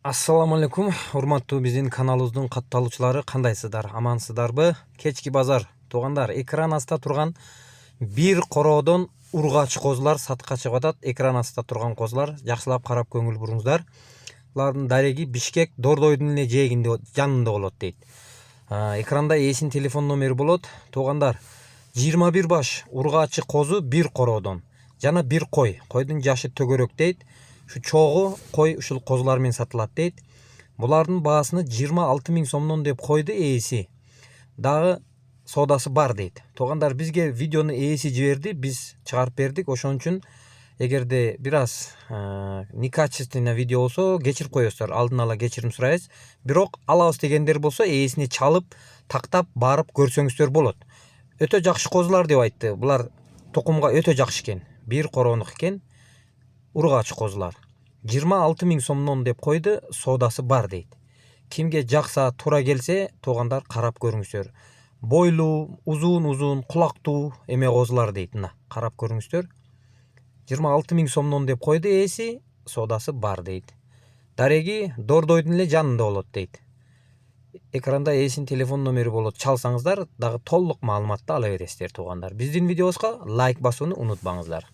Assalamu alaikum, урматтуу биздин каналыбыздын катталуучулары, кандайсыздар? Амансыздарбы? Кечки базар туугандар, экран астында турган бир короодон ургач козулар сатыкка чыгып атат. Экран астында турган козулар, жакшылап карап көңүл буруңуздар. Булардын дареги Бишкек Дордойдун эле жээгинде жанында болот дейт. Экранда ээсинин телефон номери болот. Туугандар, 21 баш ургачы козу бир короодон жана бир кой. Койдун жашы төгөрөк дейт. Şu çoğu koy ушул козулар менен сатылат дейт. Булардын баасыны 26 000 сомдон деп койду ээси. Дагы соодасы бар дейт. Туугандар, бизге видеону ээси жиберди, биз чыгарып бердик. Ошон үчүн эгерде бир аз некачественный видео болсо кечирип коесуздар. Алдын ала кечирим сурайбыз. Бирок алабыз дегендер болсо ээсине чалып, тактап барып көрсөңүздөр болот. Өтө жакшы козулар деп айтты. Булар тукумга өтө жакшы экен. Бир короонук экен. Ургач козулар 26 000 сомдон деп койду, соодасы бар дейт. Кимге жакса, туура келсе, туугандар карап көрүңүздөр. Бойлуу, узун кулактуу эме козулар дейт. Мына карап көрүңүздөр. 26 000 сомдон деп койду ээси, соодасы бар дейт. Дареги Дордойдун эле жанында болот дейт. Экранда ээсинин телефон номери болот. Чалсаңыздар, дагы толук маалыматты ала бересиздер туугандар. Биздин видеобузга лайк басууну унутпаңыздар.